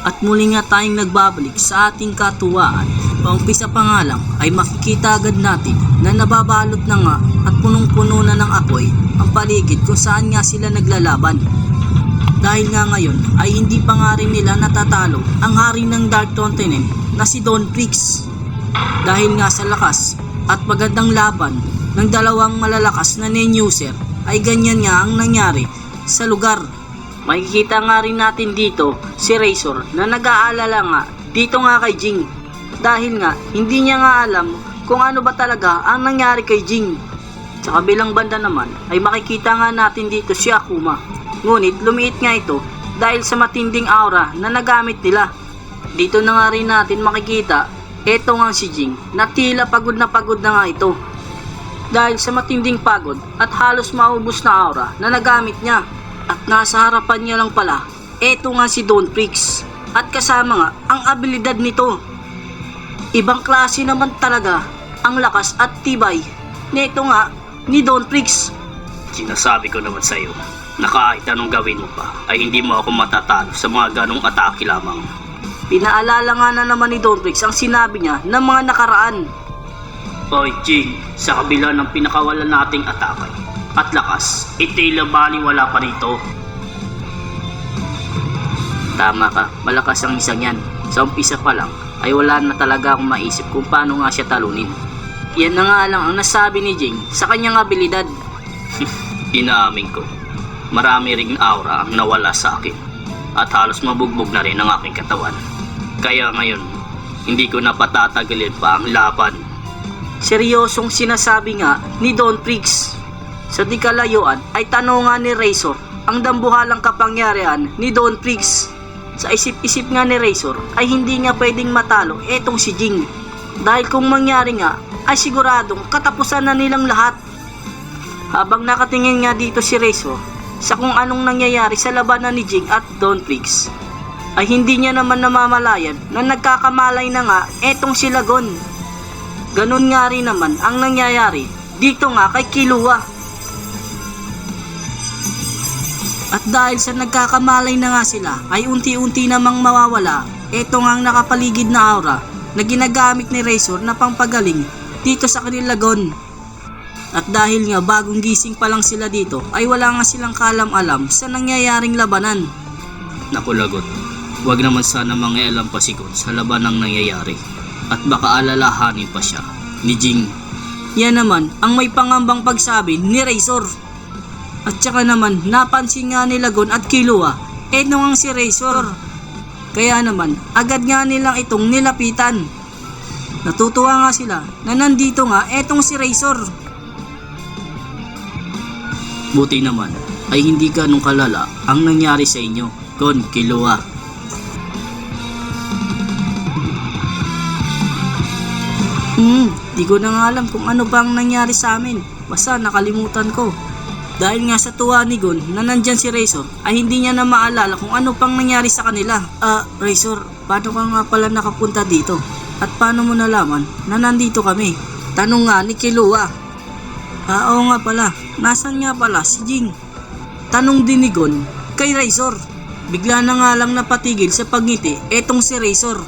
At muli nga tayong nagbabalik sa ating katuwaan. Paumpisa pa nga lang ay makikita agad natin na nababalot na nga at punong-puno na ng apoy ang paligid kung saan nga sila naglalaban. Dahil nga ngayon ay hindi pa nga rin nila natatalo ang hari ng Dark Continent na si Dawn Prix. Dahil nga sa lakas at magandang laban ng dalawang malalakas na Nenuser ay ganyan nga ang nangyari sa lugar. Makikita nga rin natin dito si Razor na nag-aalala nga dito nga kay Jing. Dahil nga hindi niya nga alam kung ano ba talaga ang nangyari kay Jing. Sa kabilang banda naman ay makikita nga natin dito si Akuma. Ngunit lumiit nga ito dahil sa matinding aura na nagamit nila. Dito na nga rin natin makikita eto nga si Jing na tila pagod na nga ito. Dahil sa matinding pagod at halos maubos na aura na nagamit niya. At nasa harapan niya lang pala, eto nga si Dawn Prix. At kasama nga ang abilidad nito. Ibang klase naman talaga ang lakas at tibay nito nga ni Dawn Prix. Sinasabi ko naman sa iyo na kahit anong gawin mo pa ay hindi mo ako matatalo sa mga ganong atake lamang. Pinaalala nga na naman ni Dawn Prix ang sinabi niya ng mga nakaraan. Oy Jing, sa kabila ng pinakawalan nating atake at lakas, itila baliwala pa rito. Tama ka, malakas ang isang yan. Sa umpisa pa lang ay wala na talaga akong maisip kung paano nga siya talunin. Yan na nga lang ang nasabi ni Jing sa kanyang abilidad. Inaamin ko, marami ring aura ang nawala sa akin at halos mabugbog na rin ang aking katawan. Kaya ngayon, hindi ko na patatagalin pa ang laban. Seryosong sinasabi nga ni Dawn Prix. Sa di kalayuan ay tanongan ni Razor ang dambuhalang kapangyarihan ni Dawn Prix. Sa isip-isip nga ni Razor ay hindi nga pwedeng matalo etong si Jing. Dahil kung mangyari nga ay siguradong katapusan na nilang lahat. Habang nakatingin nga dito si Razor sa kung anong nangyayari sa labanan ni Jing at Dawn Prix, ay hindi niya naman namamalayan na nagkakamalay na nga etong si Lagon. Ganun nga rin naman ang nangyayari dito nga kay Killua. At dahil sa nagkakamalay na nga sila ay unti-unti namang mawawala eto nga ang nakapaligid na aura na ginagamit ni Razor na pangpagaling dito sa kanilang Lagon. At dahil nga bagong gising pa lang sila dito ay wala nga silang kalam-alam sa nangyayaring labanan. Naku Lagot, huwag naman sana mangialam pa si God sa labanang nangyayari at baka alalahanin pa siya ni Jing. Yan naman ang may pangambang pagsabi ni Razor. At saka naman napansin nga ni Lagon at Killua eto nga si Razor. Kaya naman agad nga nilang itong nilapitan. Natutuwa nga sila na nandito nga etong si Razor. Buti naman ay hindi ganong kalala ang nangyari sa inyo, Gon Killua. Di ko na nga alam kung ano bang nangyari sa amin. Basta nakalimutan ko. Dahil nga sa tuwa ni Gon na nandyan si Razor ay hindi niya na maalala kung ano pang nangyari sa kanila. Razor, paano ka nga pala nakapunta dito? At paano mo nalaman na nandito kami? Tanong nga ni Killua. Oo nga pala, nasan nga pala si Jing? Tanong din ni Gon kay Razor. Bigla na nga lang napatigil sa pagngiti etong si Razor.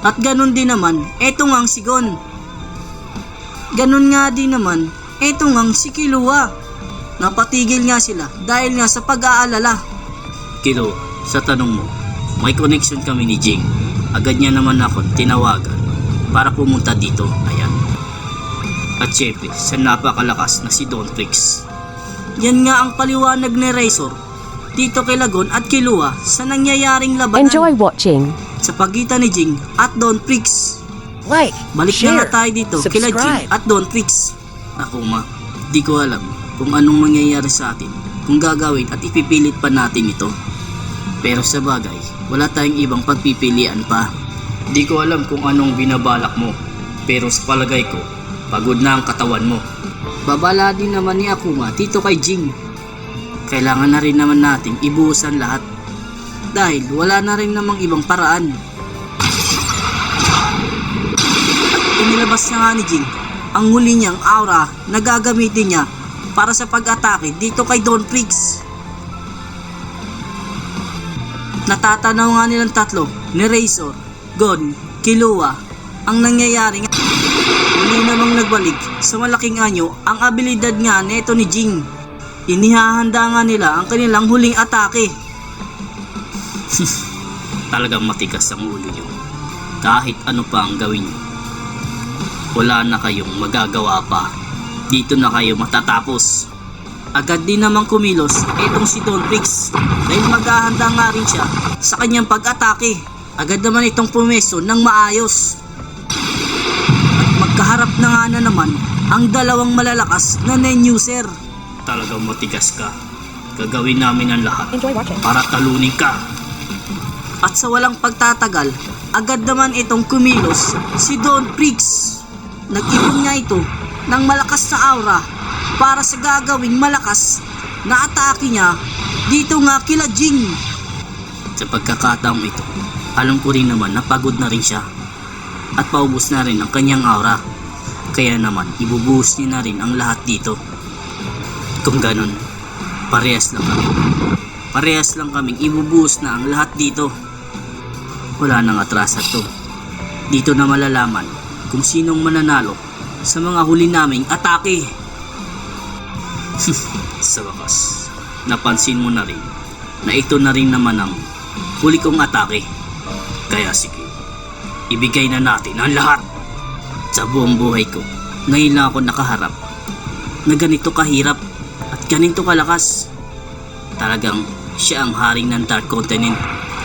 At ganun din naman etong ang si Gon. Ganun nga din naman etong ang si Killua. Napatigil nga sila dahil nga sa pag-aalala. Kilo, sa tanong mo, may connection kami ni Jing. Agad niya naman ako tinawagan para pumunta dito. Ayan. At syempre, sa napakalakas na si Dawn Prix. Yan nga ang paliwanag ni Razor dito kay Lagon at Killua sa nangyayaring labanan. Enjoy watching. Sa pagitan ni Jing at Dawn Prix. Like, balik share, na nga tayo dito kila Jing subscribe. at Dawn Prix. Akuma, di ko alam kung anong mangyayari sa atin kung gagawin at ipipilit pa natin ito. Pero sa bagay, wala tayong ibang pagpipilian pa. Di ko alam kung anong binabalak mo, pero sa palagay ko, pagod na ang katawan mo. Babala din naman ni Akuma dito kay Jing. Kailangan na rin naman nating ibuhusan lahat dahil wala na rin namang ibang paraan. At inilabas na nga ni Jing ang huli niyang aura na gagamitin niya para sa pag-atake dito kay Dawn Prix. Natatanaw nga nilang tatlo ni Razor, Gon, Killua ang nangyayari nga. Muli namang nagbalik sa malaking anyo ang abilidad nga neto ni Jing. Inihahanda nga nila ang kanilang huling atake. Talagang matigas ang ulo nyo. Kahit ano pa ang gawin nyo, wala na kayong magagawa pa. Dito na kayo matatapos. Agad din namang kumilos etong si Don Prix dahil maghahanda nga rin siya sa kanyang pag-atake. Agad naman itong pumesto ng maayos. At magkaharap na nga na naman ang dalawang malalakas na Nen-user. Talagang matigas ka. Gagawin namin ang lahat Enjoy watching. para talunin ka. At sa walang pagtatagal, agad naman itong kumilos si Don Prix. Nag-ipon nga ito ng malakas na aura para sa gagawing malakas na atake niya dito nga kila Jing. Sa pagkakataong ito, alam ko rin naman na pagod na rin siya at paubos na rin ang kanyang aura. Kaya naman ibubuhos niya na rin ang lahat dito. Kung ganun, parehas lang kami. Parehas lang kaming ibubuhos na ang lahat dito. Wala nang atrasa to. Dito na malalaman kung sinong mananalo sa mga huli naming atake. Sa wakas, napansin mo na rin na ito na rin naman ang huli kong atake. Kaya sige, ibigay na natin ang lahat. Sa buong buhay ko, ngayon lang ako nakaharap na ganito kahirap at ganito kalakas. Talagang siya ang haring ng Dark Continent.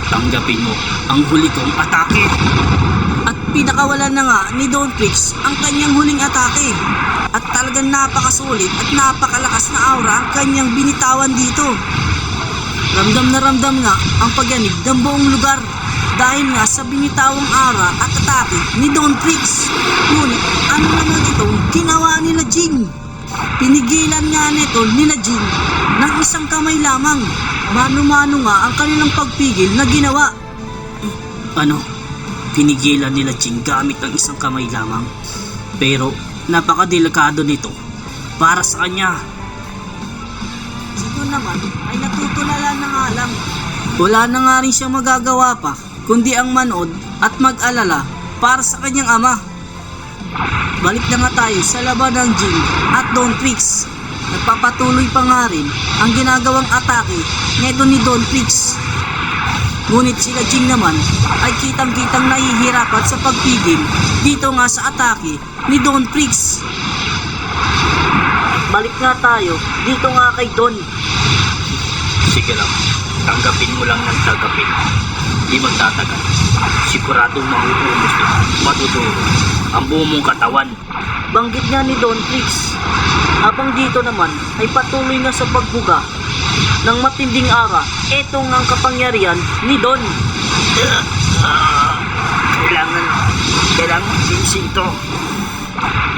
Tanggapin mo ang huli kong atake. At pinakawalan na nga ni Don Prix ang kanyang huling atake. At talagang napakasulit at napakalakas na aura ang kanyang binitawan dito. Ramdam na ramdam nga ang pagyanig ng buong lugar dahil nga sa binitawang aura at atake ni Don Prix. Ngunit ano naman itong ginawa nila Jing? Pinigilan nga nito nila Jing ng isang kamay lamang. Mano-mano nga ang kanilang pagpigil na ginawa. Ano? Pinigilan nila Jing gamit ang isang kamay lamang. Pero napakadelikado nito para sa kanya. Sino naman ay natutulala na nga lang. Wala na nga rin siyang magagawa pa kundi ang manood at mag-alala para sa kanyang ama. Balik na nga tayo sa laban ng Jing at Don Prix. Nagpapatuloy pa nga rin ang ginagawang atake neto ni Don Prix. Ngunit sila Jing naman ay kitang-kitang nahihirapan sa pagpigil dito nga sa atake ni Don Prix. Balik nga tayo dito nga kay Don. Sige lang, tanggapin mo lang ng tanggapin. Di magtatagal. Siguradong mahuhulog ito. Matuturo ang buong mong katawan. Banggit nga ni Don Prix. Habang dito naman ay patuloy na sa pagbuga ng matinding ara. Ito nga ang kapangyarihan ni Don. Kailangan pinsin to.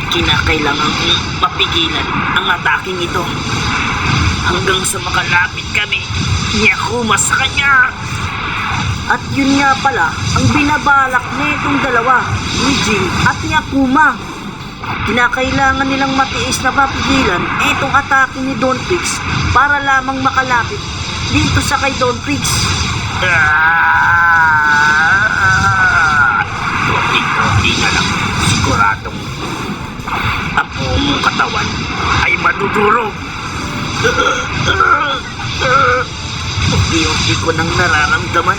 Kinakailangan mapigilan ang ataking ito hanggang sa makalapit kami ni Akuma sa kanya. At yun nga pala ang binabalak nitong dalawa, ni Jing at ni Akuma. Kinakailangan nilang matiis na mapigilan itong atake ni Don Prix para lamang makalapit dito sa kay Don Prix. Konti na lang, siguradong ang buong mong katawan ay madudurog. Unti-unti ko nang nararamdaman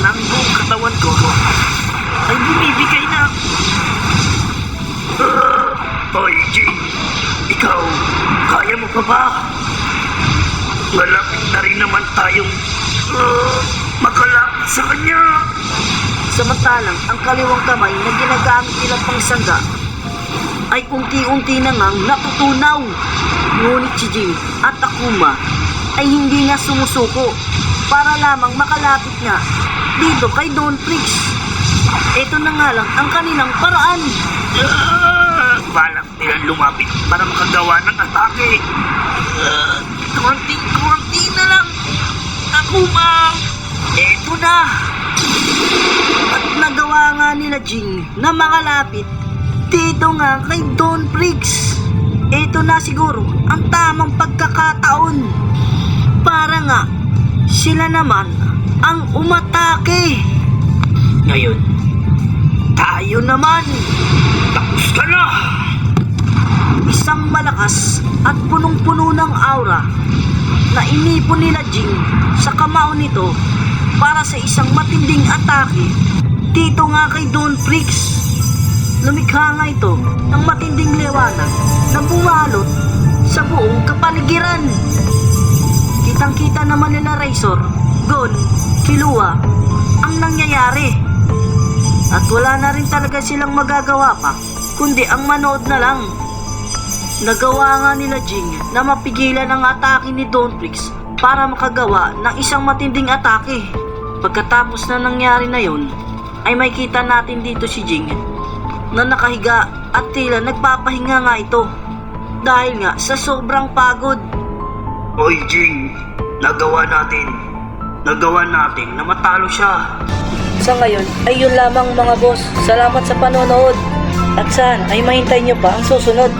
na ang buong katawan ko ay bumibigay na. Hoy, Jing, ikaw, kaya mo pa ba? Malapit na rin naman tayong makalapit sa kanya. Samantalang ang kaliwang kamay na ginagamit nilang pangsangga ay unti-unti na ngang natutunaw. Ngunit si Jing at Akuma ay hindi nga sumusuko para lamang makalapit nga dito kay Don Prix. Ito na nga lang ang kanilang paraan. Balak nilang lumapit para makagawa ng atake. Konti na lang. Akuma! Eto na! At nagawa nga nila Jing na makalapit dito nga kay Don Prix. Ito na siguro ang tamang pagkakataon para nga sila naman ang umatake. Ngayon, Tayo naman! tapos ka na! Isang malakas at punong-puno ng aura na inipon nila Jing sa kamao nito para sa isang matinding atake dito nga kay Don Prix. Lumikha nga ito ng matinding liwanag na bumalot sa buong kapaligiran. Kitang-kita naman nila Razor, Gon, Killua ang nangyayari. At wala na rin talaga silang magagawa pa kundi ang manood na lang. Nagawa nga nila Jing na mapigilan ang atake ni Don Prix para makagawa ng isang matinding atake. Pagkatapos na nangyari na yon, ay may kita natin dito si Jing na nakahiga at tila nagpapahinga nga ito dahil nga sa sobrang pagod. Hoy Jing, nagawa natin na matalo siya. Sa ngayon ay yun lamang mga boss. Salamat sa panonood at sana ay mahintay nyo pa ang susunod.